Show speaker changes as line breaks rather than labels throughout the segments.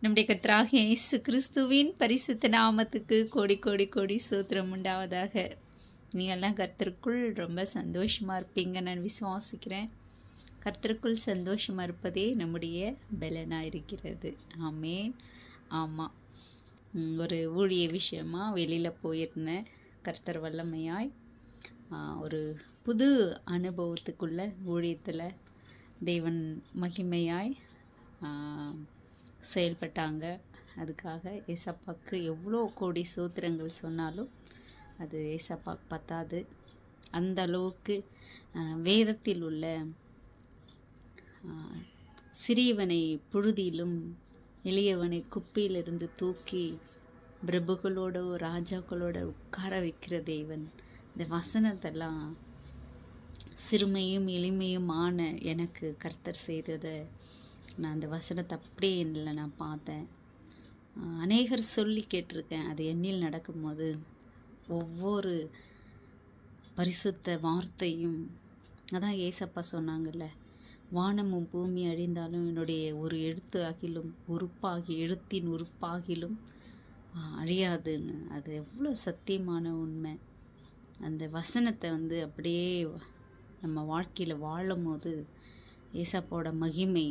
நம்முடைய கர்த்தராகிய இயேசு கிறிஸ்துவின் பரிசுத்த நாமத்துக்கு கோடி கோடி கோடி சூத்திரம் உண்டாவதாக. நீங்கள்லாம் கர்த்தருக்குள் ரொம்ப சந்தோஷமாக இருப்பீங்க நான் விசுவாசிக்கிறேன். கர்த்தருக்குள் சந்தோஷமாக இருப்பதே நம்முடைய பலனாக இருக்கிறது. ஆமேன். ஆமாம், ஒரு ஊழிய விஷயமாக வெளியில் போயிருந்தேன். கர்த்தர் வல்லமையாய் ஒரு புது அனுபவத்துக்குள்ள ஊழியத்தில் தேவன் மகிமையாய் செயல்பட்டாங்க. அதுக்காக ஏசப்பாவுக்கு எவ்வளோ கோடி சூத்திரங்கள் சொன்னாலும் அது ஏசப்பாவுக்கு பத்தாது. அந்த அளவுக்கு வேதத்தில் உள்ள சிறியவனை புழுதியிலும் எளியவனை குப்பையிலிருந்து தூக்கி பிரபுகளோட ராஜாக்களோட உட்கார வைக்கிற தேவன். இந்த வசனத்தெல்லாம் சிறுமையும் எளிமையும் ஆன எனக்கு கர்த்தர் செய்ததை நான் அந்த வசனத்தை அப்படியே இல்லை நான் பார்த்தேன். அநேகர் சொல்லி கேட்டிருக்கேன். அது என்னில் நடக்கும்போது ஒவ்வொரு பரிசுத்த வார்த்தையும் அதான் ஏசப்பா சொன்னாங்கல்ல, வானமும் பூமி அழிந்தாலும் என்னுடைய ஒரு எழுத்து ஆகிலும் எழுத்தின் உறுப்பாகிலும் அழியாதுன்னு. அது எவ்வளோ சத்தியமான உண்மை. அந்த வசனத்தை அப்படியே நம்ம வாழ்க்கையில் வாழும் போது ஏசப்பாவோட மகிமை,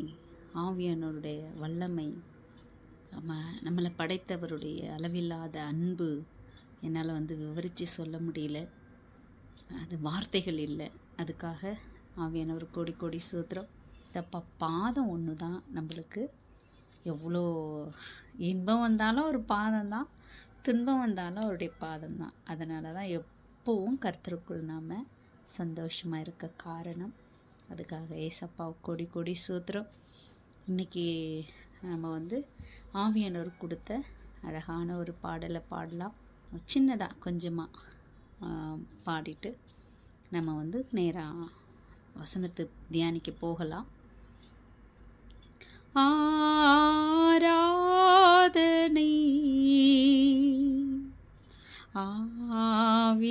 ஆவியானவருடைய வல்லமை, நம்மளை படைத்தவருடைய அளவில்லாத அன்பு என்னால் விவரித்து சொல்ல முடியல. அது வார்த்தைகள் இல்லை. அதுக்காக ஆவியானவர் கோடி கோடி சூத்திரம். தப்பா பாதம் ஒன்று தான் நம்மளுக்கு. எவ்வளோ இன்பம் வந்தாலும் ஒரு பாதம் தான், துன்பம் வந்தாலும் அவருடைய பாதம் தான். அதனால தான் எப்பவும் கர்த்தருக்குள் நாம் சந்தோஷமாக இருக்க காரணம். அதுக்காக ஏசப்பா கோடி கோடி சூத்திரம். இன்றைக்கி நம்ம ஆவியானவர் கொடுத்த அழகான ஒரு பாடலை பாடலாம். சின்னதாக கொஞ்சமாக பாடிட்டு நம்ம நேராக வசனத்தை தியானிக்க போகலாம். ஆராதனை ஆவியானவரே,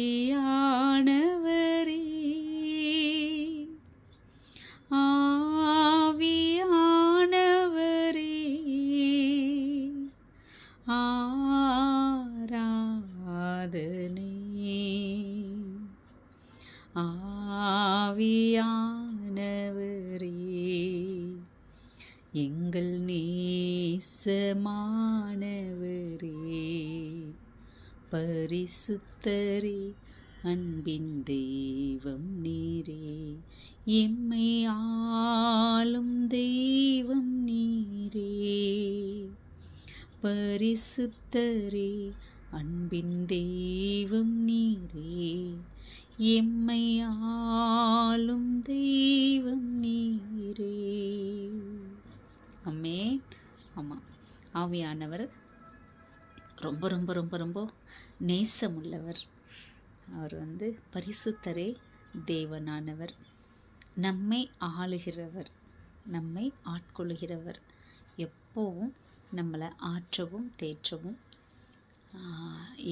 ஆராதனை ஆவியானவரே, எங்கள் நேசமானவரே, பரிசுத்தரே, அன்பின் தெய்வம் நீரே, எம்மை ஆளும் தெய்வம் நீரே, பரிசுத்தரே, அன்பின் தெய்வம் நீரே, எம்மை ஆளும் தெய்வம் நீரே. ஆமென். ஆமாம், ஆவியானவர் ரொம்ப ரொம்ப ரொம்ப ரொம்ப நேசமுள்ளவர். அவர் பரிசுத்தரே, தேவனானவர், நம்மை ஆளுகிறவர், நம்மை ஆட்கொள்கிறவர், எப்போவும் நம்மளை ஆற்றவும் தேற்றவும்,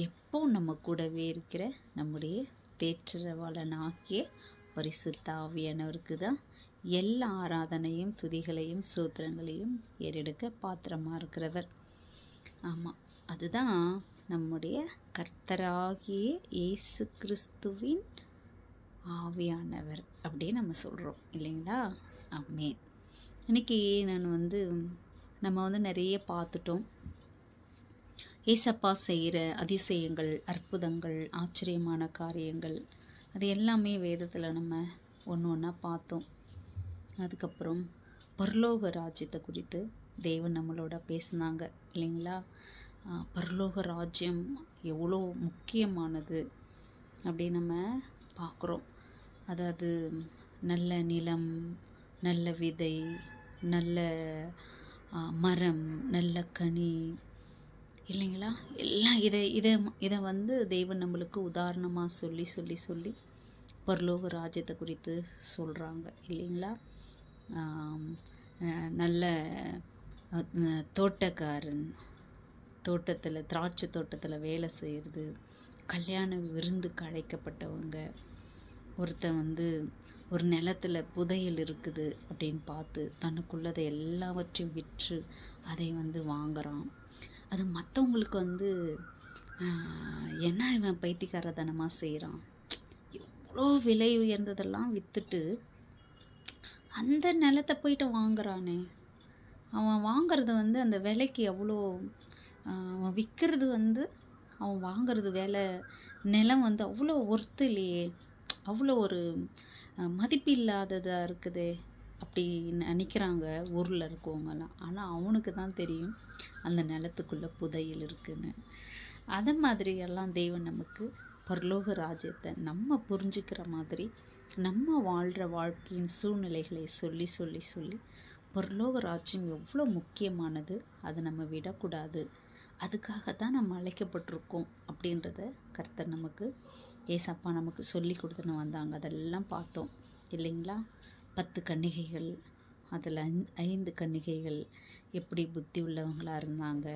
எப்போ நம்ம கூடவே இருக்கிற நம்முடைய தேற்றவாளனாகிய பரிசுத்த ஆவியானவருக்கு தான் எல்லா ஆராதனையும் துதிகளையும் சூத்திரங்களையும் ஏறெடுக்க பாத்திரமாக இருக்கிறவர். ஆமாம், அதுதான் நம்முடைய கர்த்தராகிய இயேசு கிறிஸ்துவின் ஆவியானவர் அப்படின்னு நம்ம சொல்கிறோம் இல்லைங்களா? ஆமென். இன்றைக்கி நான் நம்ம நிறைய பார்த்துட்டோம். ஏசப்பா செய்கிற அதிசயங்கள், அற்புதங்கள், ஆச்சரியமான காரியங்கள், அது எல்லாமே வேதத்தில் நம்ம ஒன்று ஒன்றா பார்த்தோம். அதுக்கப்புறம் பரலோக ராஜ்யத்தை குறித்து தேவன் நம்மளோட பேசினாங்க இல்லைங்களா? பரலோக ராஜ்யம் எவ்வளோ முக்கியமானது அப்படின்னு நம்ம பார்க்குறோம். அதாவது நல்ல நிலம், நல்ல விதை, நல்ல மரம், நல்ல கனி இல்லைங்களா? எல்லாம் இதை தேவன் நம்மளுக்கு உதாரணமாக சொல்லி சொல்லி சொல்லி பரலோக ராஜ்யத்தை குறித்து சொல்கிறாங்க இல்லைங்களா? நல்ல தோட்டக்காரன், தோட்டத்தில் திராட்சை தோட்டத்தில் வேலை செய்கிறது, கல்யாண விருந்துக்கு அழைக்கப்பட்டவங்க, ஒருத்தன் வந்து ஒரு நிலத்துல புதையல் இருக்குது அப்படின்னு பார்த்து தனக்குள்ளதை எல்லாவற்றையும் விற்று அதை வந்து வாங்குறான். அது மற்றவங்களுக்கு வந்து என்ன இவன் பைத்தியக்காரத்தனமாக செய்கிறான், எவ்வளோ விலை உயர்ந்ததெல்லாம் விற்றுட்டு அந்த நிலத்தை போயிட்டு வாங்குறானே, அவன் வாங்கிறது வந்து அந்த விலைக்கு எவ்வளோ, அவன் விற்கிறது வந்து அவன் வாங்கிறது விலை, நிலம் வந்து அவ்வளோ ஒர்த்து இல்லையே, அவ்வளோ ஒரு மதிப்பு இல்லாததாக இருக்குதே அப்படி நினைக்கிறாங்க ஊரில் இருக்கவங்கலாம். ஆனால் அவனுக்கு தான் தெரியும் அந்த நிலத்துக்குள்ளே புதையல் இருக்குன்னு. அதை மாதிரியெல்லாம் தெய்வம் நமக்கு பரலோக ராஜ்யத்தை நம்ம புரிஞ்சுக்கிற மாதிரி நம்ம வாழ்கிற வாழ்க்கையின் சூழ்நிலைகளை சொல்லி சொல்லி சொல்லி பரலோக ராஜ்யம் எவ்வளோ முக்கியமானது, அதை நம்ம விடக்கூடாது, அதுக்காகத்தான் நம்ம அழைக்கப்பட்டிருக்கோம் அப்படின்றத கர்த்தர் நமக்கு, ஏசப்பா நமக்கு சொல்லி கொடுத்துன்னு வந்தாங்க. அதெல்லாம் பார்த்தோம் இல்லைங்களா? 10 கன்னிகைகள், அதில் 5 கன்னிகைகள் எப்படி புத்தி உள்ளவங்களாக இருந்தாங்க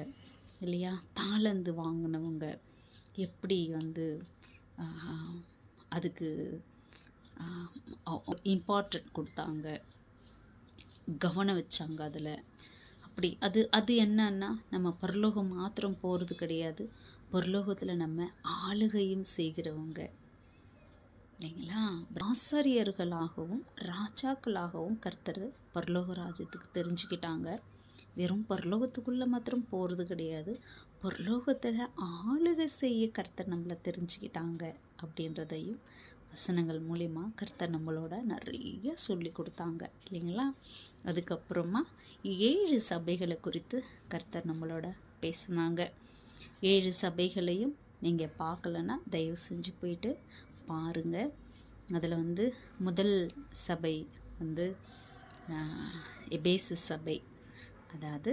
இல்லையா? தாளந்து வாங்கினவங்க எப்படி வந்து அதுக்கு இம்பார்ட்டன்ட் கொடுத்தாங்க, கவனம் வச்சாங்க அதில். அப்படி அது என்னன்னா, நம்ம பரலோகம் மாத்திரம் போகிறது கிடையாது, பரலோகத்தில் நம்ம ஆளுகையும் செய்கிறவங்க இல்லைங்களா? ஆசாரியர்களாகவும் ராஜாக்களாகவும் கர்த்தர் பரலோக ராஜ்யத்துக்கு தெரிஞ்சுக்கிட்டாங்க. வெறும் பரலோகத்துக்குள்ளே மாத்திரம் போகிறது கிடையாது, பரலோகத்தில் ஆளுகை செய்ய கர்த்தர் நம்மளை தெரிஞ்சுக்கிட்டாங்க அப்படின்றதையும் வசனங்கள் மூலிமா கர்த்தர் நம்மளோட நிறைய சொல்லி கொடுத்தாங்க இல்லைங்களா? அதுக்கப்புறமா 7 சபைகளை குறித்து கர்த்தர் நம்மளோட பேசினாங்க. 7 சபைகளையும் நீங்கள் பார்க்கலன்னா தயவு செஞ்சு போயிட்டு பாருங்கள். அதில் வந்து முதல் சபை வந்து எபேசு சபை, அதாவது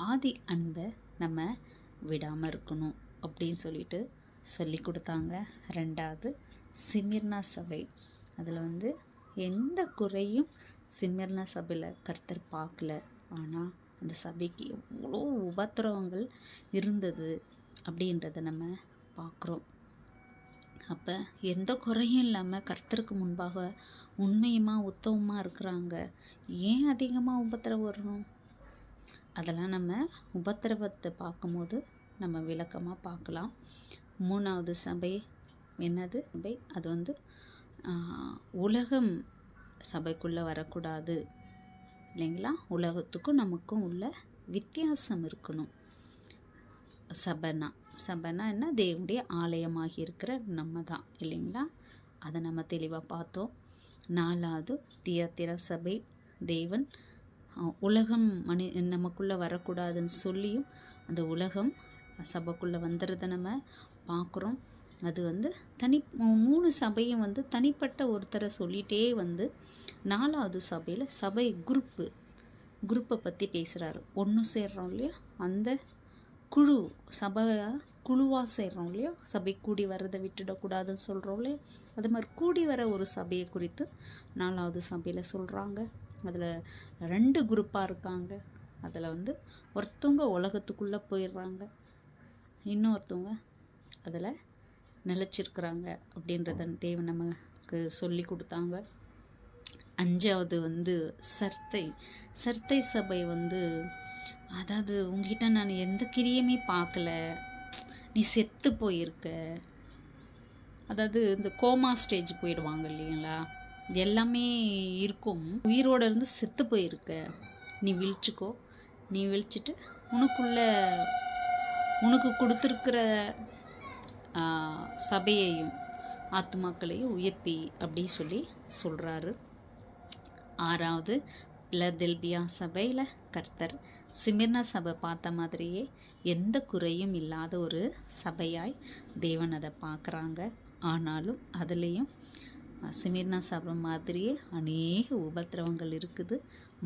ஆதி அன்பை நம்ம விடாமல் இருக்கணும் அப்படின்னு சொல்லிட்டு சொல்லி கொடுத்தாங்க. 2வது சிமிர்னா சபை, அதில் வந்து எந்த குறையும் சிமிர்னா சபையில் கர்த்தர் பார்க்கல, ஆனால் அந்த சபைக்கு எவ்வளோ உபத்திரவங்கள் இருந்தது அப்படின்றத நம்ம பார்க்குறோம். அப்போ எந்த குறையும் இல்லாமல் கர்த்தருக்கு முன்பாக உண்மையுமாக உத்தமமாக இருக்கிறாங்க, ஏன் அதிகமாக உபத்திரவம் வரணும்? அதெல்லாம் நம்ம உபத்திரவத்தை பார்க்கும்போது நம்ம விளக்கமாக பார்க்கலாம். 3வது சபை என்னது சபை? அது வந்து உலகம் சபைக்குள்ளே வரக்கூடாது இல்லைங்களா? உலகத்துக்கும் நமக்கும் உள்ள வித்தியாசம் இருக்கணும். சபைனா என்ன? தேவனுடைய ஆலயமாகி இருக்கிற நம்ம தான் இல்லைங்களா? அதை நம்ம தெளிவாக பார்த்தோம். 4வது தியத்திர சபை, தேவன் உலகம் நமக்குள்ளே வரக்கூடாதுன்னு சொல்லியும் அந்த உலகம் சபைக்குள்ளே வந்துடுறத நம்ம பார்க்குறோம். அது வந்து 3 சபையும் வந்து தனிப்பட்ட ஒருத்தரை சொல்லிகிட்டே வந்து 4வது சபையில் சபை குரூப்பை பற்றி பேசுகிறாரு. ஒன்று சேர்றோம் இல்லையா, அந்த குழு, சபையாக குழுவாக சேர்றோம் இல்லையா, சபை கூடி வர்றதை விட்டுடக்கூடாதுன்னு சொல்கிறோம் இல்லையா, அது மாதிரி கூடி வர ஒரு சபையை குறித்து 4வது சபையில் சொல்கிறாங்க. அதில் 2 குரூப்பாக இருக்காங்க. அதில் வந்து ஒருத்தவங்க உலகத்துக்குள்ளே போயிடுறாங்க, இன்னொருத்தவங்க அதில் நிலச்சிருக்கிறாங்க அப்படின்றத தேவன் நமக்கு சொல்லி கொடுத்தாங்க. 5வது வந்து சர்த்தை சபை வந்து, அதாவது உங்ககிட்ட நான் எந்த கிரியையுமே பார்க்கல, நீ செத்து போயிருக்க, அதாவது இந்த கோமா ஸ்டேஜ் போயிடுவாங்க இல்லைங்களா, இது எல்லாமே இருக்கும், உயிரோடு இருந்து செத்து போயிருக்க, நீ விழிச்சிக்கோ, நீ விழிச்சிட்டு உனக்கு கொடுத்துருக்கிற சபையையும் ஆத்துமாக்களையும் உயர்த்தி அப்படி சொல்லி சொல்கிறாரு. 6வது பிலதெல்பியா சபையில் கர்த்தர் சிமிர்னா சபை பார்த்த மாதிரியே எந்த குறையும் இல்லாத ஒரு சபையாய் தேவன் அதை பார்க்குறாங்க. ஆனாலும் அதுலேயும் சிமிர்னா சபை மாதிரியே அநேக உபத்திரவங்கள் இருக்குது,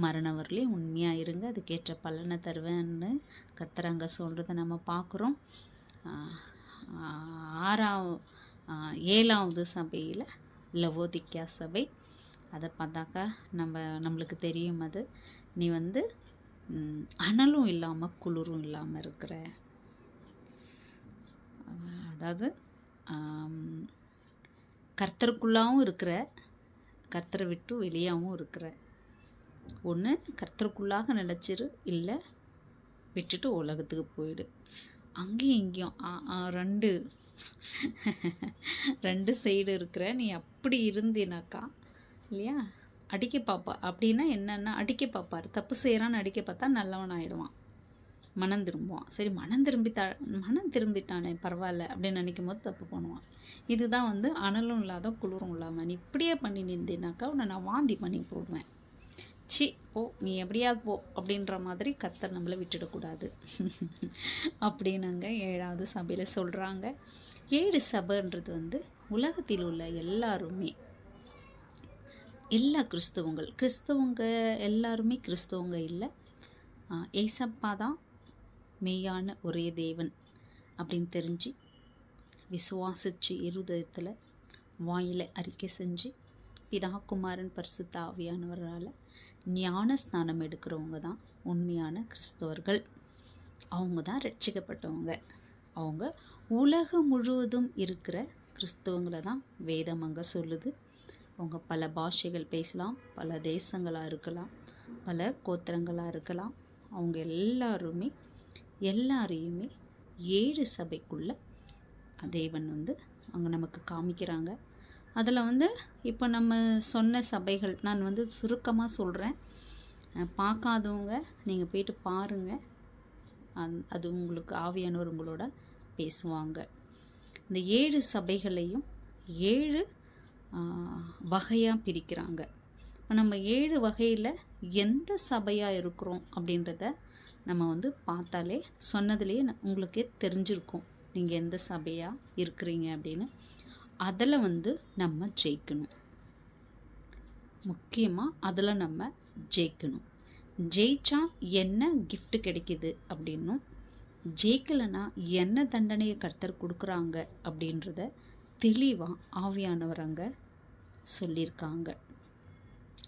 மரணவர்களையும் உண்மையாக இருங்க, அதுக்கேற்ற பலனை தருவேன்னு கர்த்தர் அங்கே சொல்கிறத நம்ம பார்க்குறோம். 7வது சபையில் லவோதிக்கா சபை, அதை பார்த்தாக்கா நம்மளுக்கு தெரியும், அது நீ வந்து அனலும் இல்லாமல் குளிரும் இல்லாமல் இருக்கிற, அதாவது கர்த்தருக்குள்ளாகவும் இருக்கிற, கர்த்தரை விட்டு வெளியாகவும் இருக்கிற. ஒன்று கர்த்தருக்குள்ளாக நினச்சிரு, இல்லை விட்டுட்டு உலகத்துக்கு போயிடு. அங்கேயும் இங்கேயும் ரெண்டு சைடு இருக்கிற நீ அப்படி இருந்தினாக்கா இல்லையா, அடிக்க பார்ப்பா. அப்படின்னா என்னென்னா, அடிக்க பார்ப்பார். தப்பு செய்கிறான்னு அடிக்க பார்த்தா நல்லவன் ஆகிடுவான், மனம் திரும்புவான். சரி, மனம் திரும்பிட்டானே பரவாயில்ல அப்படின்னு நினைக்கும் போது தப்பு பண்ணுவான். இதுதான் வந்து அனலும் இல்லாத குளிரும் இல்லாமல் நீ இப்படியே பண்ணி நின்றனாக்கா உன்னை நான் வாந்தி பண்ணி போடுவேன். சி போ, நீ எப்படியாவது போ அப்படின்ற மாதிரி கர்த்தர் நம்மளை விட்டுடக்கூடாது அப்படின்னாங்க 7வது சபையில் சொல்கிறாங்க. 7 சபைன்றது வந்து உலகத்தில் உள்ள எல்லாருமே, எல்லா கிறிஸ்தவங்க எல்லாருமே கிறிஸ்தவங்க இல்லை. ஏசப்பா தான் மெய்யான ஒரே தேவன் அப்படின்னு தெரிஞ்சு விசுவாசிச்சு இருதயத்தில் வாயில அறிக்கை செஞ்சு பிதா குமாரன் பரிசுத்த ஆவியானவரால் ஞான ஸ்நானம் எடுக்கிறவங்க தான் உண்மையான கிறிஸ்தவர்கள். அவங்க தான் ரட்சிக்கப்பட்டவங்க. அவங்க உலகம் முழுவதும் இருக்கிற கிறிஸ்தவங்களை தான் வேதம் அங்கே சொல்லுது. அவங்க பல பாஷைகள் பேசலாம், பல தேசங்களாக இருக்கலாம், பல கோத்திரங்களாக இருக்கலாம். அவங்க எல்லாரையுமே 7 சபைக்குள்ள தேவன் வந்து அங்கே நமக்கு காமிக்கிறாங்க. அதில் வந்து இப்போ நம்ம சொன்ன சபைகள் நான் வந்து சுருக்கமாக சொல்கிறேன். பார்க்காதவங்க நீங்கள் போயிட்டு பாருங்கள். அது உங்களுக்கு ஆவியானவர் உங்களோட பேசுவாங்க. இந்த 7 சபைகளையும் 7 வகையாக பிரிக்கிறாங்க. இப்போ நம்ம 7 வகையில் எந்த சபையாக இருக்கிறோம் அப்படின்றத நம்ம வந்து பார்த்தாலே சொன்னதுலேயே உங்களுக்கே தெரிஞ்சிருக்கும் நீங்கள் எந்த சபையாக இருக்கிறீங்க அப்படின்னு. அதில் வந்து நம்ம ஜெயிக்கணும். முக்கியமாக அதில் நம்ம ஜெயிக்கணும். ஜெயிச்சா என்ன கிஃப்ட் கிடைக்கிது அப்படின்னும், ஜெயிக்கலைன்னா என்ன தண்டனையை கர்த்தர் கொடுக்குறாங்க அப்படின்றத தெளிவாக ஆவியானவர் அங்கே சொல்லியிருக்காங்க.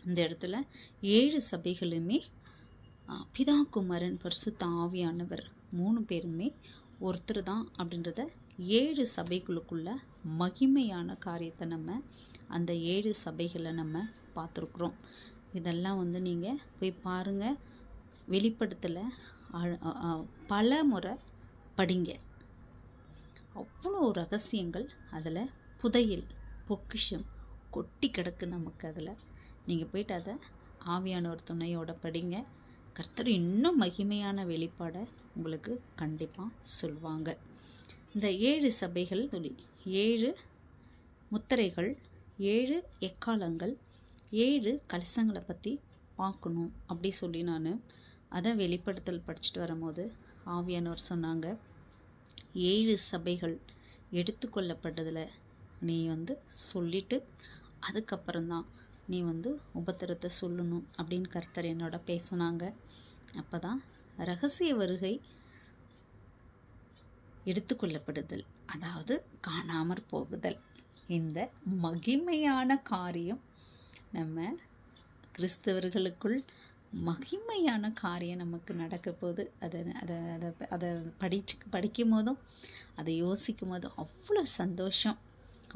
இந்த இடத்துல 7 சபைகளுமே பிதா குமாரன் பரிசுத்த ஆவியானவர் 3 பேருமே ஒருத்தர் தான் அப்படின்றத 7 சபைகளுக்குள்ள மகிமையான காரியத்தை நம்ம அந்த 7 சபைகளை நம்ம பார்த்துருக்குறோம். இதெல்லாம் வந்து நீங்கள் போய் பாருங்கள். வெளிப்படுத்தலை பல முறை படிங்க. அவ்வளோ ரகசியங்கள் அதில், புதையல் பொக்கிஷம் கொட்டி கிடக்கு நமக்கு அதில். நீங்கள் போயிட்டு அதை ஆவியானவர் துணையோட படிங்க. கர்த்தர் இன்னும் மகிமையான வெளிப்பாடை உங்களுக்கு கண்டிப்பாக சொல்லுவாங்க. இந்த 7 சபைகள் 7 முத்திரைகள், 7 எக்காலங்கள், 7 கலசங்களை பற்றி பார்க்கணும் அப்படி சொல்லி நான் அதை வெளிப்படுத்தல் படிச்சுட்டு வரும்போது ஆவியானவர் சொன்னாங்க, 7 சபைகள் எடுத்துக்கொள்ளப்பட்டதில் நீ வந்து சொல்லிவிட்டு அதுக்கப்புறம்தான் நீ வந்து உபத்திரத்தை சொல்லணும் அப்படின்னு கர்த்தர் என்னோட பேசினாங்க. அப்போ தான் ரகசிய வருகை எடுத்துக்கொள்ளப்படுதல், அதாவது காணாமற் போகுதல், இந்த மகிமையான காரியம் நம்ம கிறிஸ்தவர்களுக்குள் மகிமையான காரியம் நமக்கு நடக்க போகுது. அதை படிக்கும் போதும் அதை யோசிக்கும் போதும் அவ்வளோ சந்தோஷம்,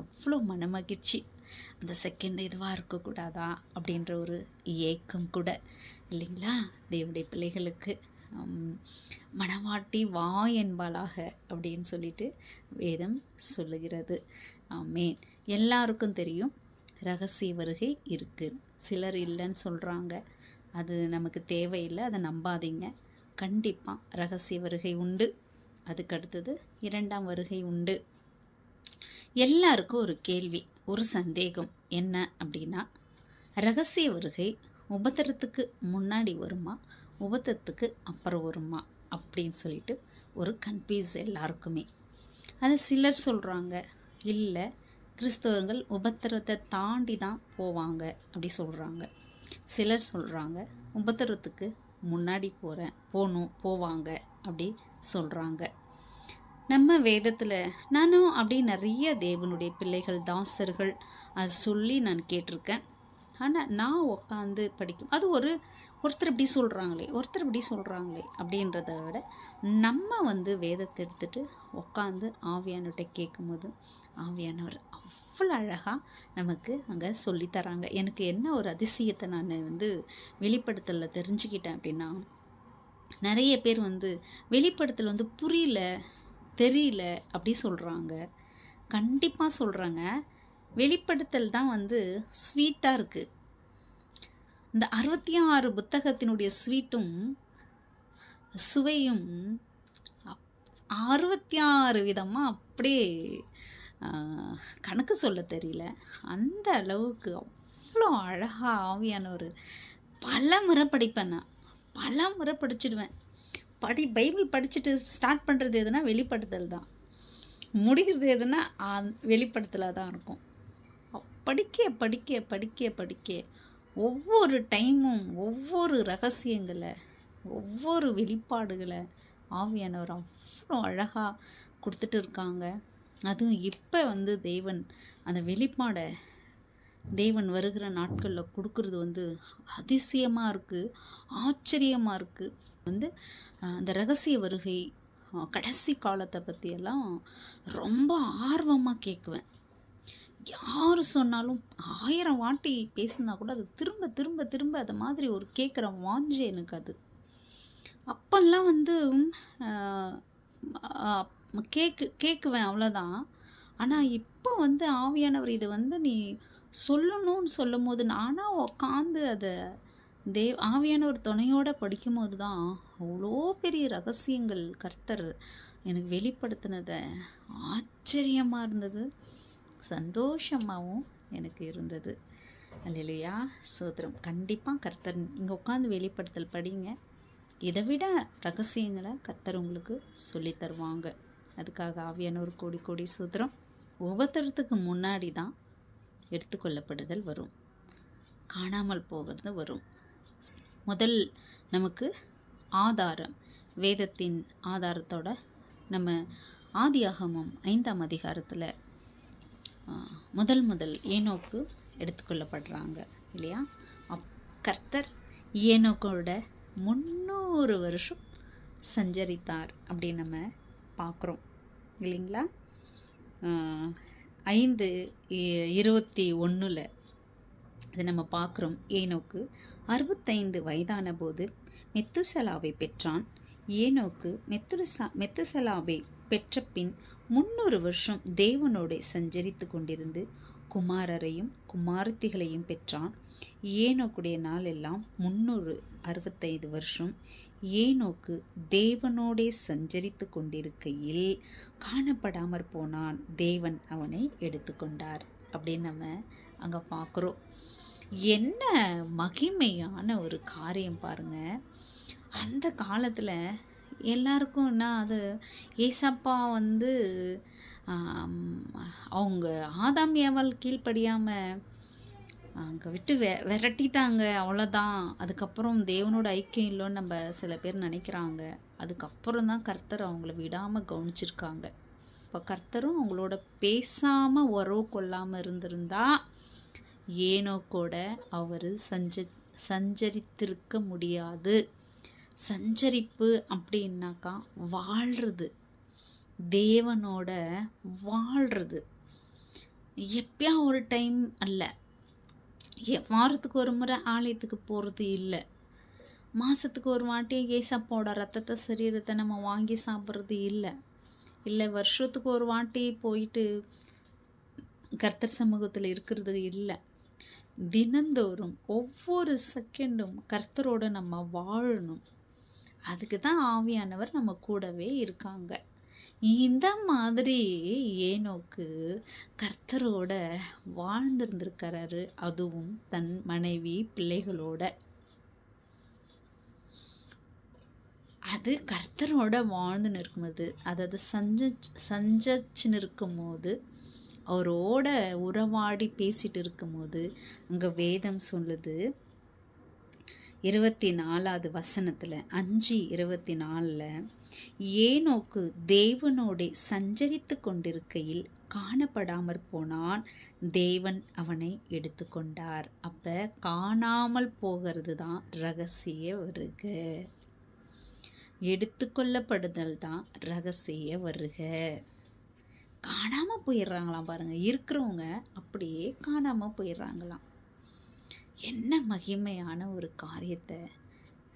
அவ்வளோ மனமகிழ்ச்சி. அந்த செகண்ட் இதுவாக இருக்கக்கூடாதா அப்படின்ற ஒரு ஏக்கம் கூட இல்லைங்களா? தேவனுடைய பிள்ளைகளுக்கு மணவாட்டி வா என்பாளாக அப்படின்னு சொல்லிட்டு வேதம் சொல்லுகிறது. ஆமென். எல்லாருக்கும் தெரியும் ரகசிய வருகை இருக்குது. சிலர் இல்லைன்னு சொல்கிறாங்க. அது நமக்கு தேவையில்லை, அதை நம்பாதீங்க. கண்டிப்பாக ரகசிய வருகை உண்டு. அதுக்கடுத்தது 2ஆம் வருகை உண்டு. எல்லாருக்கும் ஒரு கேள்வி, ஒரு சந்தேகம் என்ன அப்படின்னா, ரகசிய வருகை உபத்திரத்துக்கு முன்னாடி வருமா, உபத்திரத்துக்கு அப்புறம் வருமா அப்படின்னு சொல்லிட்டு ஒரு கன்ஃபியூஸ் எல்லாருக்குமே. அது சிலர் சொல்கிறாங்க, இல்லை கிறிஸ்தவர்கள் உபத்திரத்தை தாண்டி தான் போவாங்க அப்படி சொல்கிறாங்க. சிலர் சொல்கிறாங்க உபத்திரத்துக்கு முன்னாடி போவாங்க அப்படி சொல்கிறாங்க. நம்ம வேதத்தில் நானும் அப்படி நிறைய தேவனுடைய பிள்ளைகள் தாசர்கள் அது சொல்லி நான் கேட்டிருக்கேன். ஆனால் நான் உட்காந்து படிக்கும் அது ஒருத்தர் இப்படி சொல்கிறாங்களே அப்படின்றத விட நம்ம வந்து வேதத்தை எடுத்துகிட்டு உட்காந்து ஆவியானவர்கிட்ட கேட்கும்போது ஆவியானவர் அவ்வளோ அழகாக நமக்கு அங்கே சொல்லித்தராங்க. எனக்கு என்ன ஒரு அதிசயத்தை நான் வந்து வெளிப்படுத்தலில் தெரிஞ்சுக்கிட்டேன் அப்படின்னா, நிறைய பேர் வந்து வெளிப்படுத்தல் வந்து புரியல, தெரியல அப்படி சொல்கிறாங்க. கண்டிப்பாக சொல்கிறாங்க, வெளிப்படுத்தல் தான் வந்து ஸ்வீட்டாக இருக்குது. இந்த 66 புத்தகத்தினுடைய ஸ்வீட்டும் சுவையும் 66 விதமாக அப்படியே கணக்கு சொல்ல தெரியல. அந்த அளவுக்கு அவ்வளோ அழகாக ஆவியானவர் பல முறை படிப்பேன். நான் பல முறை படிச்சிடுவேன். பைபிள் படிச்சுட்டு ஸ்டார்ட் பண்ணுறது எதுனா வெளிப்படுத்தல் தான், முடிகிறது எதுனா வெளிப்படுத்தலாக தான் இருக்கும். படிக்க படிக்க படிக்க படிக்க ஒவ்வொரு டைமும் ஒவ்வொரு ரகசியங்களை, ஒவ்வொரு வெளிப்பாடுகளை ஆவியானவர் அவ்வளோ அழகாக கொடுத்துட்டு இருக்காங்க. அதுவும் இப்போ வந்து தேவன் அந்த வெளிப்பாடை தேவன் வருகிற நாட்களில் கொடுக்கறது வந்து அதிசயமாக இருக்குது, ஆச்சரியமாக இருக்குது. வந்து அந்த ரகசிய வருகை கடைசி காலத்தை பற்றியெல்லாம் ரொம்ப ஆர்வமாக கேட்குவேன். யார் சொன்னாலும் 1000 வாட்டி பேசினா கூட அது திரும்ப திரும்ப திரும்ப அதை மாதிரி ஒரு கேட்குற வாஞ்சை எனக்கு. அது அப்பெல்லாம் வந்து கேட்குவேன் அவ்வளோதான். ஆனால் இப்போ வந்து ஆவியானவர் இதை வந்து நீ சொல்லணும்னு சொல்லும் போது நானாக உட்காந்து அதை ஆவியானவர் துணையோடு படிக்கும்போது தான் அவ்வளோ பெரிய ரகசியங்கள் கர்த்தர் எனக்கு வெளிப்படுத்தினதை ஆச்சரியமாக இருந்தது, சந்தோஷமாகவும் எனக்கு இருந்தது. அல்லேலூயா, ஸ்தோத்திரம். கண்டிப்பாக கர்த்தர் இங்கே உட்காந்து வெளிப்படுத்தல் படிங்க. இதை விட ரகசியங்களை கர்த்தர் உங்களுக்கு சொல்லி தருவாங்க. அதுக்காக ஆவியானவர் கோடி கோடி ஸ்தோத்திரம். ஒவ்வொருத்தரத்துக்கு முன்னாடி தான் எடுத்துக்கொள்ளப்படுதல் வரும், காணாமல் போகிறது வரும். முதல் நமக்கு ஆதாரம், வேதத்தின் ஆதாரத்தோட நம்ம ஆதியாகமம் 5ஆம் அதிகாரத்தில் முதல் ஏனோக்கு எடுத்துக்கொள்ளப்படுறாங்க இல்லையா? கர்த்தர் ஏனோக்கோட 300 வருஷம் சஞ்சரித்தார் அப்படின்னு நம்ம பார்க்குறோம் இல்லைங்களா? 5:21 அது நம்ம பார்க்குறோம். ஏனோக்கு 65 வயதான போது மெத்துசலாவை பெற்றான். ஏனோக்கு மெத்துசலாவை பெற்ற பின் 300 வருஷம் தேவனோடு சஞ்சரித்து கொண்டிருந்து குமாரரையும் குமாரத்திகளையும் பெற்றான். ஏனோக்குடைய நாள் எல்லாம் 365 வருஷம். ஏனோக்கு தேவனோடே சஞ்சரித்து கொண்டிருக்கையில் காணப்படாமற் போனான், தேவன் அவனை எடுத்துக்கொண்டார் அப்படின்னு நம்ம அங்கே பார்க்குறோம். என்ன மகிமையான ஒரு காரியம் பாருங்க. அந்த காலத்தில் எல்லாருக்கும்னா அது ஏசப்பா வந்து அவங்க ஆதாம் ஏவாள் கீழ்ப்படியாமல் அங்கே விட்டு விரட்டிட்டாங்க, அவ்வளோதான். அதுக்கப்புறம் தேவனோட ஐக்கியம் இல்லைன்னு நம்ம சில பேர் நினைக்கிறாங்க. அதுக்கப்புறம் தான் கர்த்தர் அவங்கள விடாமல் கவனிச்சிருக்காங்க. இப்போ கர்த்தரும் அவங்களோட பேசாமல் உறவு கொள்ளாமல் இருந்திருந்தா ஏனோக்கோட அவர் சஞ்சரித்திருக்க முடியாது. சஞ்சரிப்பு அப்படின்னாக்கா வாழ்கிறது, தேவனோட வாழ்கிறது. எப்பயா ஒரு டைம் அல்ல, வாரத்துக்கு ஒரு முறை ஆலயத்துக்கு போகிறது இல்லை, மாதத்துக்கு ஒரு வாட்டி ஏசப்பாவோட ரத்தத்தை சரீரத்தை நம்ம வாங்கி சாப்பிட்றது இல்லை வருஷத்துக்கு ஒரு வாட்டி போயிட்டு கர்த்தர் சமூகத்தில் இருக்கிறது இல்லை. தினந்தோறும் ஒவ்வொரு செகண்டும் கர்த்தரோட நம்ம வாழணும். அதுக்கு தான் ஆவியானவர் நம்ம கூடவே இருக்காங்க. இந்த மாதிரி ஏனோக்கு கர்த்தரோட வாழ்ந்திருந்திருக்கிறாரு, அதுவும் தன் மனைவி பிள்ளைகளோட. அது கர்த்தரோட வாழ்ந்துன்னு இருக்கும்போது, அதாவது சஞ்சச்சுன்னு இருக்கும்போது, அவரோட உறவாடி பேசிட்டு இருக்கும்போது அங்கே வேதம் சொல்லுது, 24வது வசனத்தில் 5:24 ஏனோக்கு தேவனோடே சஞ்சரித்து கொண்டிருக்கையில் காணப்படாமற் போனான், தேவன் அவனை எடுத்துக்கொண்டார். அப்போ காணாமல் போகிறது தான் ரகசிய வருகை, எடுத்துக்கொள்ளப்படுதல் தான் ரகசிய வருகை. காணாமல் போயிடுறாங்களாம் பாருங்கள், இருக்கிறவங்க அப்படியே காணாமல் போயிடுறாங்களாம். என்ன மகிமையான ஒரு காரியத்தை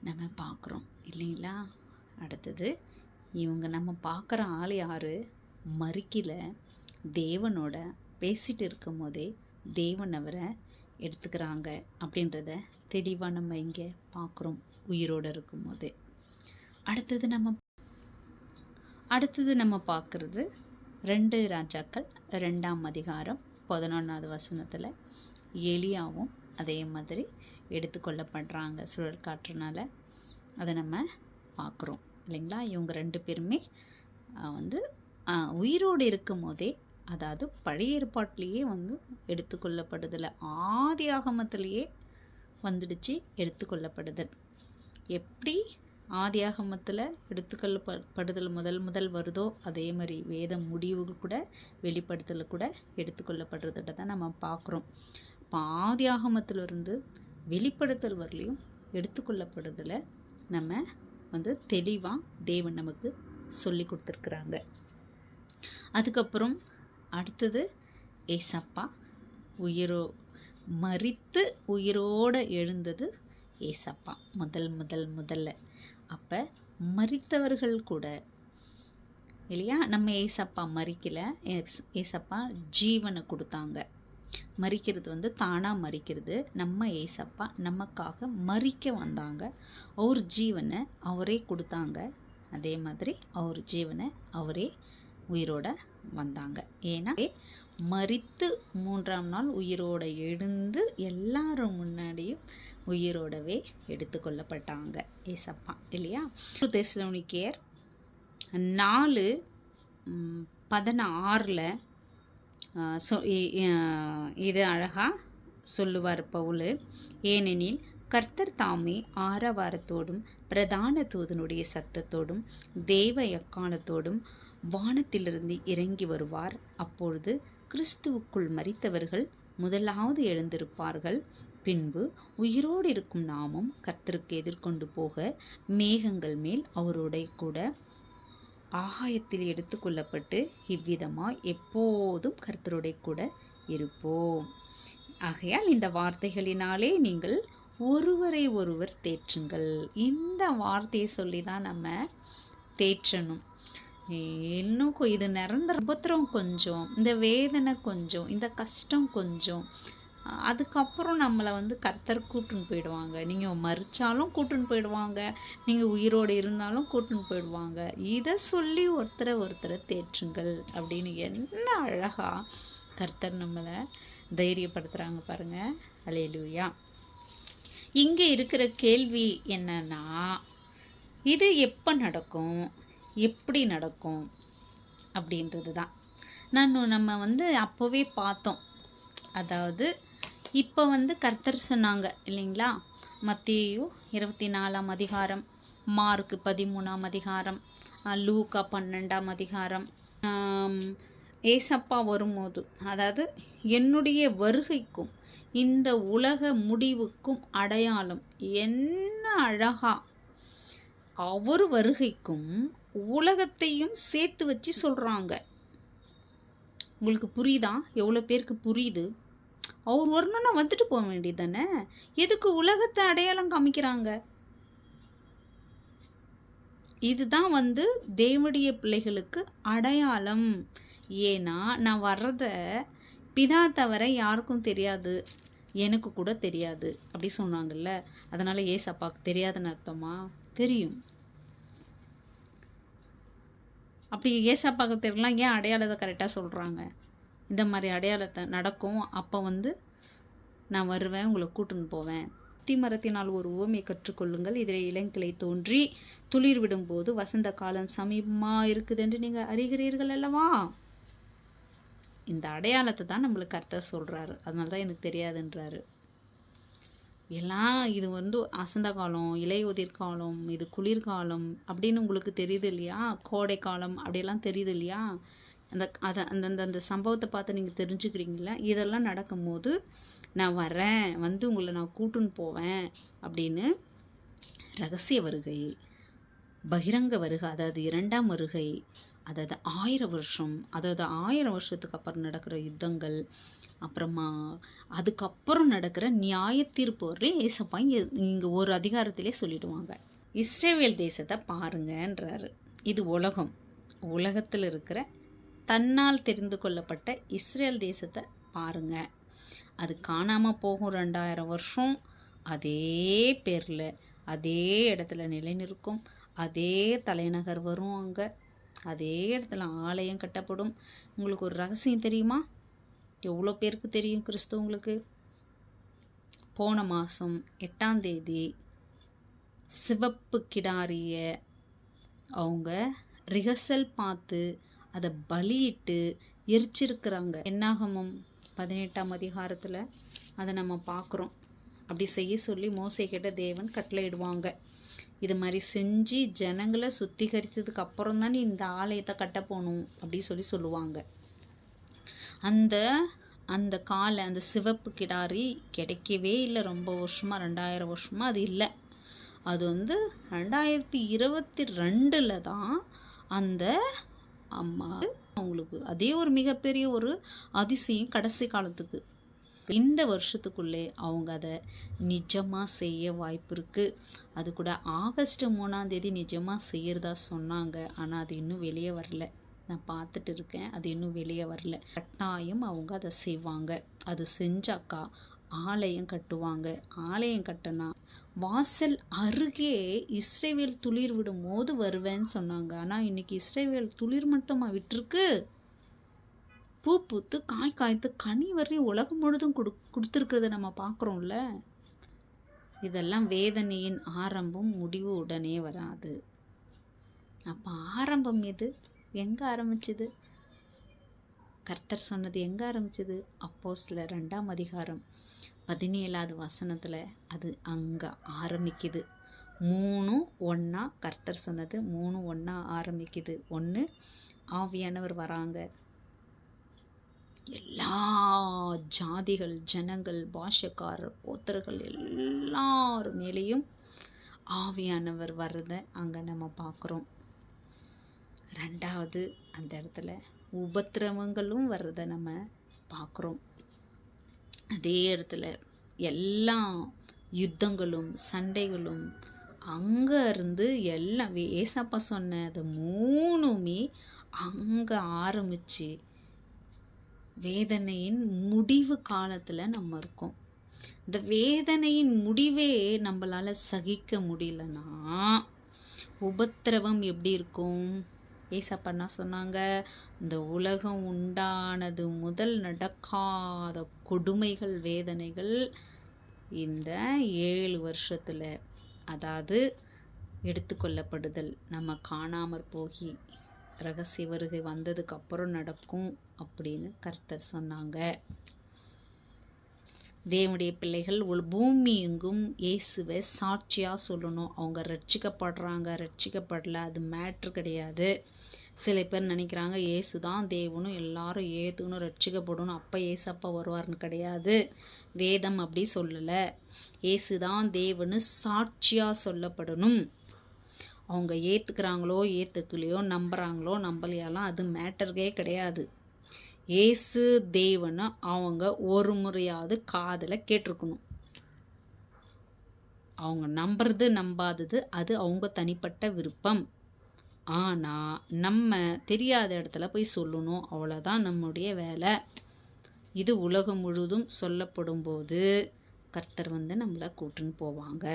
நம்ம பார்க்குறோம் இல்லைங்களா? அடுத்தது இவங்க நம்ம பார்க்குற ஆள் யார்? மரிக்கல, தேவனோட பேசிட்டு இருக்கும் போதே தேவன் அவரை எடுத்துக்கிறாங்க அப்படின்றத தெளிவாக நம்ம இங்கே பார்க்குறோம் உயிரோடு இருக்கும் போதே. அடுத்தது நம்ம பார்க்குறது 2 ராஜாக்கள் 2ஆம் அதிகாரம் 11வது வசனத்தில் எலியாவும் அதே மாதிரி எடுத்துக்கொள்ளப்படுறாங்க சுழல் காற்றுனால. அதை நம்ம பார்க்குறோம் இல்லைங்களா? இவங்க 2 பேருமே உயிரோடு இருக்கும் போதே, அதாவது பழைய ஏற்பாட்டிலேயே எடுத்துக்கொள்ளப்படுதல், ஆதி ஆகமத்திலேயே வந்துடுச்சு எடுத்துக்கொள்ளப்படுதல். எப்படி ஆதி ஆகமத்தில் எடுத்துக்கொள்ளப்படுதல் முதல் வருதோ, அதே மாதிரி வேத முடிவுகள் கூட வெளிப்படுத்தல் கூட எடுத்துக்கொள்ளப்படுறதை தான் நம்ம பார்க்குறோம். இப்போ ஆதி ஆகமத்திலிருந்து வெளிப்படுத்தல் வரலையும் எடுத்துக்கொள்ளப்படுதலை நம்ம தெளிவாக தேவன் நமக்கு சொல்லி கொடுத்துருக்குறாங்க. அதுக்கப்புறம் அடுத்தது ஏசப்பா மரித்து உயிரோடு எழுந்தது ஏசப்பா முதல்ல. அப்போ மரித்தவர்கள் கூட இல்லையா, நம்ம ஏசப்பா மரிக்கலை, ஏசப்பா ஜீவனை கொடுத்தாங்க. மரிக்கிறது தானாக மரிக்கிறது. நம்ம ஏசப்பா நமக்காக மரிக்க வந்தாங்க. அவர் ஜீவனை அவரே கொடுத்தாங்க. அதே மாதிரி அவர் ஜீவனை அவரே உயிரோட வந்தாங்க. ஏன்னா மரித்து 3ஆம் நாள் உயிரோட எழுந்து எல்லாரும் முன்னாடியும் உயிரோடவே எடுத்துக்கொள்ளப்பட்டாங்க ஏசப்பா இல்லையா? தெசலோனிக்கேயர் 4:16 இது அழகாக சொல்லுவார் பவுல். ஏனெனில் கர்த்தர் தாமே ஆரவாரத்தோடும் பிரதான தூதனுடைய சத்தத்தோடும் தேவ எக்காலத்தோடும் வானத்திலிருந்து இறங்கி வருவார். அப்பொழுது கிறிஸ்துவுக்குள் மரித்தவர்கள் முதலாவது எழுந்திருப்பார்கள். பின்பு உயிரோடு இருக்கும் நாமும் கர்த்தருக்கு எதிர்கொண்டு போக மேகங்கள் மேல் அவருடைய கூட ஆகாயத்தில் எடுத்துக்கொள்ளப்பட்டு இவ்விதமாய் எப்போதும் கர்த்தருடைய கூட இருப்போம். ஆகையால் இந்த வார்த்தைகளினாலே நீங்கள் ஒருவரை ஒருவர் தேற்றுங்கள். இந்த வார்த்தையை சொல்லி தான் நம்ம தேற்றணும். இன்னும் இது நிரந்தர உபத்திரம் கொஞ்சம், இந்த வேதனை கொஞ்சம், இந்த கஷ்டம் கொஞ்சம், அதுக்கப்புறம் நம்மளை கர்த்தர் கூட்டுன்னு போயிடுவாங்க. நீங்கள் மறிச்சாலும் கூட்டுன்னு போயிடுவாங்க, நீங்கள் உயிரோடு இருந்தாலும் கூட்டுன்னு போயிடுவாங்க. இதை சொல்லி ஒருத்தரை தேற்றுங்கள் அப்படின்னு என்ன அழகாக கர்த்தர் நம்மளை தைரியப்படுத்துகிறாங்க பாருங்கள். அல்லேலூயா. இங்கே இருக்கிற கேள்வி என்னன்னா, இது எப்போ நடக்கும், எப்படி நடக்கும் அப்படின்றது தான். நம்ம அப்போவே பார்த்தோம். அதாவது இப்போ கர்த்தர் சொன்னாங்க இல்லைங்களா? மத்தேயு 24ஆம் அதிகாரம், மார்க்கு 13ஆம் அதிகாரம், லூக்கா 12ஆம் அதிகாரம், ஏசப்பா வரும்போது, அதாவது என்னுடைய வருகைக்கும் இந்த உலக முடிவுக்கும் அடையாளம் என்ன அழகா அவர் வருகைக்கும் உலகத்தையும் சேர்த்து வச்சு சொல்கிறாங்க. உங்களுக்கு புரியுதா? எவ்வளோ பேருக்கு புரியுது? அவர் வரணும்னா வந்துட்டு போக வேண்டியது தானே. எதுக்கு உலகத்தை அடையாளம் காமிக்கிறாங்க? இதுதான் தேவனுடைய பிள்ளைகளுக்கு அடையாளம். ஏன்னா நான் வர்றத பிதா தவிர யாருக்கும் தெரியாது, எனக்கு கூட தெரியாது அப்படி சொன்னாங்கல்ல. அதனால் ஏசப்பாவுக்கு தெரியாதுன்னு அர்த்தமா? தெரியும். அப்படி ஏசப்பாவுக்கு தெரியலாம், ஏன் அடையாளத்தை கரெக்டாக சொல்கிறாங்க? இந்த மாதிரி அடையாளத்தை நடக்கும். அப்போ நான் வருவேன், உங்களை கூட்டுன்னு போவேன். அத்திமரத்தினால் ஒரு உவமையை கற்றுக்கொள்ளுங்கள். இதில் இளங்கிளை தோன்றி துளிர் விடும்போது வசந்த காலம் சமீபமாக இருக்குது என்று நீங்கள் அறிகிறீர்கள் அல்லவா? இந்த அடையாளத்தை தான் நம்மளுக்கு கர்த்தர் சொல்கிறாரு. அதனால தான் எனக்கு தெரியாதுன்றாரு. எல்லாம் இது வந்து அசந்த காலம், இலையுதிர் காலம், இது குளிர்காலம் அப்படின்னு உங்களுக்கு தெரியுது இல்லையா? கோடை காலம் அப்படியெல்லாம் தெரியுது இல்லையா? அந்த சம்பவத்தை பார்த்து நீங்கள் தெரிஞ்சுக்கிறீங்களா? இதெல்லாம் நடக்கும்போது நான் வரேன், வந்து உங்களை நான் கூட்டுன்னு போவேன் அப்படின்னு ரகசிய வருகை, பகிரங்க வருகை, அதாவது 2ஆம் வருகை, அதாவது 1000 வருஷம், அதாவது 1000 வருஷத்துக்கு அப்புறம் நடக்கிற யுத்தங்கள், அப்புறமா அதுக்கப்புறம் நடக்கிற நியாய தீர்ப்பு வரையும் ஏசப்பா இங்கே ஒரு அதிகாரத்திலே சொல்லிடுவாங்க. இஸ்ரேல் தேசத்தை பாருங்கன்றாரு. இது உலகத்தில் இருக்கிற தன்னால் தெரிந்து கொள்ளப்பட்ட இஸ்ரேல் தேசத்தை பாருங்க. அது காணாமல் போகும் 2000 வருஷம், அதே பேரில் அதே இடத்துல நிலைநிற்கும், அதே தலைநகர் வரும், அங்கே அதே இடத்துல ஆலயம் கட்டப்படும். உங்களுக்கு ஒரு ரகசியம் தெரியுமா? எவ்வளோ பேருக்கு தெரியும் கிறிஸ்துவங்களுக்கு? போன மாதம் 8ஆம் தேதி சிவப்பு கிடாரிய அவங்க ரிஹர்சல் பார்த்து அதை பலியிட்டு எரிச்சிருக்கிறாங்க. என்னாகமம் 18ஆம் அதிகாரத்தில் அதை நம்ம பார்க்குறோம். அப்படி செய்ய சொல்லி மோசே கிட்ட தேவன் கட்டளையிடுவாங்க. இது மாதிரி செஞ்சு ஜனங்களை சுத்திகரித்ததுக்கு அப்புறம் தானே இந்த ஆலயத்தை கட்ட போகணும் அப்படி சொல்லுவாங்க. அந்த அந்த சிவப்பு கிடாரி கிடைக்கவே இல்லை. ரொம்ப வருஷமாக, 2000 வருஷமாக அது இல்லை. அது வந்து 2022 தான் அந்த அம்மா அவங்களுக்கு அதே ஒரு மிகப்பெரிய ஒரு அதிசயம். கடைசி காலத்துக்கு இந்த வருஷத்துக்குள்ளே அவங்க அதை நிஜமாக செய்ய வாய்ப்பு இருக்குது. அது கூட ஆகஸ்ட் 3ஆம் தேதி நிஜமாக செய்கிறதா சொன்னாங்க. ஆனால் அது இன்னும் வெளியே வரல. நான் பார்த்துட்டு இருக்கேன், அது இன்னும் வெளியே வரல. கட்டாயம் அவங்க அதை செய்வாங்க. அது செஞ்சாக்கா ஆலயம் கட்டுவாங்க. ஆலயம் கட்டினா வாசல் அருகே இஸ்ரவேல் துளிர் விடும் போது வருவேன்னு சொன்னாங்க. ஆனால் இன்னைக்கு இஸ்ரவேல் துளிர் மட்டுமா விட்டுருக்கு? பூ பூத்து காய் காய்த்து கனி வரையும் உலகம் முழுதும் கொடுத்துருக்கிறத நம்ம பார்க்குறோம்ல. இதெல்லாம் வேதனையின் ஆரம்பம், முடிவு உடனே வராது. அப்போ ஆரம்பம் எது? எங்கே ஆரம்பிச்சுது? கர்த்தர் சொன்னது எங்கே ஆரம்பிச்சது? அப்போஸ்தலர் 2ஆம் அதிகாரம் 17ஆவது வசனத்தில் அது அங்கே ஆரம்பிக்குது. 3:1 கர்த்தர் சொன்னது 3:1 ஆரம்பிக்குது. 1 ஆவியானவர் வராங்க. எல்லா ஜாதிகள், ஜனங்கள், பாஷக்காரர், கோத்தர்கள் எல்லார் மேலேயும் ஆவியானவர் வர்றதை அங்கே நம்ம பார்க்குறோம். 2வது அந்த இடத்துல உபத்திரவங்களும் வர்றதை நம்ம பார்க்குறோம். அதே இடத்துல எல்லா யுத்தங்களும் சண்டைகளும் அங்கே இருந்து எல்லாம் ஏசப்பா சொன்ன அது 3மே அங்கே ஆரம்பித்து வேதனையின் முடிவு காலத்தில் நம்ம இருக்கோம். இந்த வேதனையின் முடிவே நம்மளால் சகிக்க முடியலன்னா உபத்திரவம் எப்படி இருக்கும்? ஏசப்பா சொன்னாங்க, இந்த உலகம் உண்டானது முதல் நடக்காத கொடுமைகள், வேதனைகள் இந்த 7 வருஷத்தில், அதாவது எடுத்துக்கொள்ளப்படுதல், நம்ம காணாமற் போகி ரகசிய வருகை வந்ததுக்கு அப்புறம் நடக்கும் அப்படின்னு கர்த்தர் சொன்னாங்க. தேவனுடைய பிள்ளைகள் பூமி எங்கும் இயேசுவை சாட்சியாக சொல்லணும். அவங்க ரட்சிக்கப்படல, அது மேட்ரு கிடையாது. சில பேர் நினைக்கிறாங்க இயேசு தான் தேவனும் எல்லாரும் ஏற்றுக்கணும், ரட்சிக்கப்படணும், அப்போ ஏசப்பா வருவார்னு. கிடையாது. வேதம் அப்படி சொல்லலை. இயேசு தான் தேவனு சாட்சியாக சொல்லப்படணும். அவங்க ஏற்றுக்கிறாங்களோ ஏற்றுக்கலையோ, நம்புகிறாங்களோ நம்பலையாலாம் அது மேட்டர்கே கிடையாது. இயேசு தேவனை அவங்க ஒரு முறையாவது காதில் கேட்டிருக்கணும். அவங்க நம்புறது நம்பாதது அது அவங்க தனிப்பட்ட விருப்பம். ஆனால் நம்ம தெரியாத இடத்துல போய் சொல்லணும், அவ்வளோதான் நம்முடைய வேலை. இது உலகம் முழுதும் சொல்லப்படும் போது கர்த்தர் நம்மளை கூட்டுன்னு போவாங்க.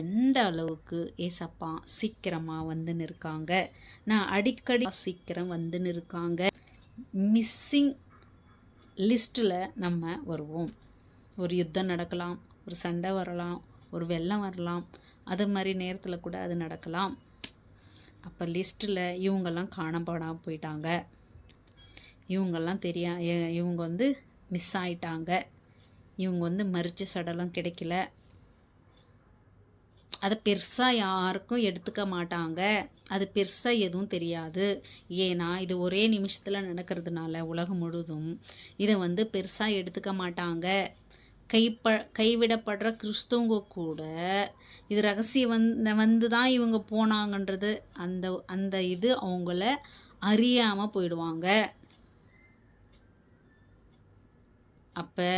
எந்த அளவுக்கு ஏசப்பா சீக்கிரமாக வந்துன்னு இருக்காங்க. நான் அடிக்கடி சீக்கிரம் வந்துன்னு இருக்காங்க. மிஸ்ஸிங் லிஸ்ட்டில் நம்ம வருவோம். ஒரு யுத்தம் நடக்கலாம், ஒரு சண்டை வரலாம், ஒரு வெள்ளம் வரலாம், அது மாதிரி நேரத்தில் கூட அது நடக்கலாம். அப்போ லிஸ்ட்டில் இவங்கெல்லாம் காணப்படாமல் போயிட்டாங்க, இவங்கெல்லாம் இவங்க மிஸ் ஆயிட்டாங்க, இவங்க வந்து மரித்த சடலம் கிடைக்கல. அதை பெருசாக யாருக்கும் எடுத்துக்க மாட்டாங்க. அது பெருசாக எதுவும் தெரியாது. ஏன்னா இது ஒரே நிமிஷத்தில் நடக்கிறதுனால உலகம் முழுதும் இதை வந்து பெருசாக எடுத்துக்க மாட்டாங்க. கைவிடப்படுற கிறிஸ்தவங்க கூட இது ரகசியம் வந்து தான் இவங்க போனாங்கன்றது அந்த இது அவங்கள அறியாமல் போயிடுவாங்க. அப்போ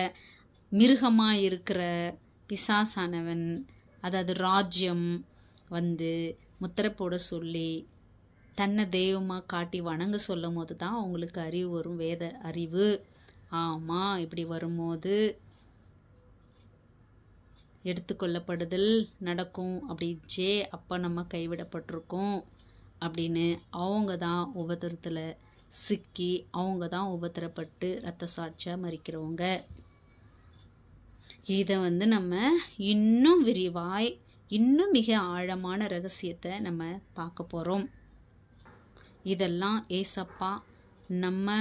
மிருகமாக இருக்கிற பிசாசானவன், அதாவது ராஜ்யம் வந்து முத்திரை போட சொல்லி தன்னை தெய்வமாக காட்டி வணங்க சொல்லும் போது தான் அவங்களுக்கு அறிவு வரும், வேத அறிவு. ஆமாம், இப்படி வரும்போது எடுத்துக்கொள்ளப்படுதல் நடக்கும் அப்படிச்சே, அப்போ நம்ம கைவிடப்பட்டிருக்கோம் அப்படின்னு அவங்க தான் உபத்திரத்தில் சிக்கி, அவங்க தான் உபத்திரப்பட்டு இரத்த சாட்சியாக மறிக்கிறவங்க. இதை வந்து நம்ம இன்னும் விரிவாய், இன்னும் மிக ஆழமான ரகசியத்தை நம்ம பார்க்க போகிறோம். இதெல்லாம் ஏசப்பா நம்ம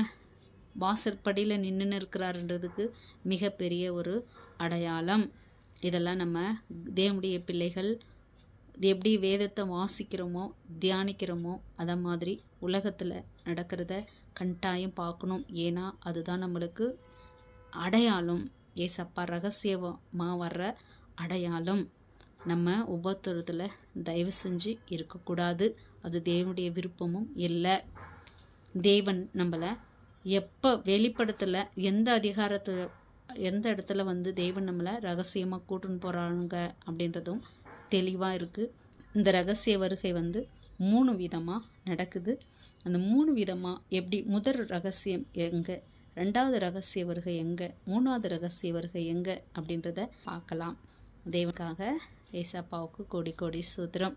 வாசற்படியில் நின்று இருக்கிறாருன்றதுக்கு மிகப்பெரிய ஒரு அடையாளம். இதெல்லாம் நம்ம தேவனுடைய பிள்ளைகள் எப்படி வேதத்தை வாசிக்கிறோமோ தியானிக்கிறோமோ அதை மாதிரி உலகத்தில் நடக்கிறத கட்டாயம் பார்க்கணும். ஏன்னா அதுதான் நம்மளுக்கு அடையாளம். ஏசப்பா ரகசியமாக வர்ற அடையாளம். நம்ம உபத்திரத்தில் தயவு செஞ்சு இருக்கக்கூடாது. அது தேவனுடைய விருப்பமும் இல்லை. தேவன் நம்மளை எப்போ வெளிப்படுத்தலை, எந்த இடத்துல வந்து தேவன் நம்மளை ரகசியமாக கூட்டுன்னு போகிறாங்க அப்படின்றதும் தெளிவாக இருக்குது. இந்த ரகசிய வருகை வந்து 3 விதமாக நடக்குது. அந்த 3 விதமாக எப்படி, முதல் ரகசியம் எங்கே, 2வது ரகசிய வருகை எங்கே, 3வது ரகசிய வருகை எங்கே அப்படின்றத பார்க்கலாம். தேவனுக்காக ஏசப்பாவுக்கு கோடி கோடி சூத்திரம்.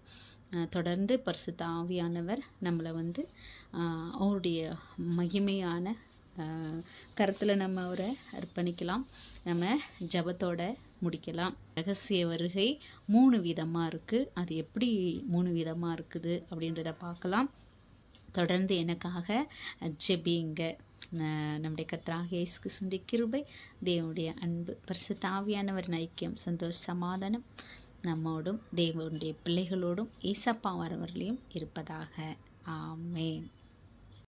தொடர்ந்து பரிசுத்த ஆவியானவர் நம்மளை வந்து அவருடைய மகிமையான கருத்தில் நம்ம அவரை அர்ப்பணிக்கலாம். நம்ம ஜபத்தோட முடிக்கலாம். ரகசிய வருகை 3 விதமாக இருக்குது. அது எப்படி 3 விதமாக இருக்குது அப்படின்றத பார்க்கலாம். தொடர்ந்து எனக்காக ஜெபிங்க. நம்முடைய கர்த்தராகிய இயேசு கிறிஸ்துவின் கிருபை, தேவனுடைய அன்பு, பரிசுத்த ஆவியானவர் ஐக்கியம், சந்தோஷ சமாதானம் நம்மோடும் தேவனுடைய பிள்ளைகளோடும் ஏசப்பா வரவர்களையும் இருப்பதாக. ஆமென்.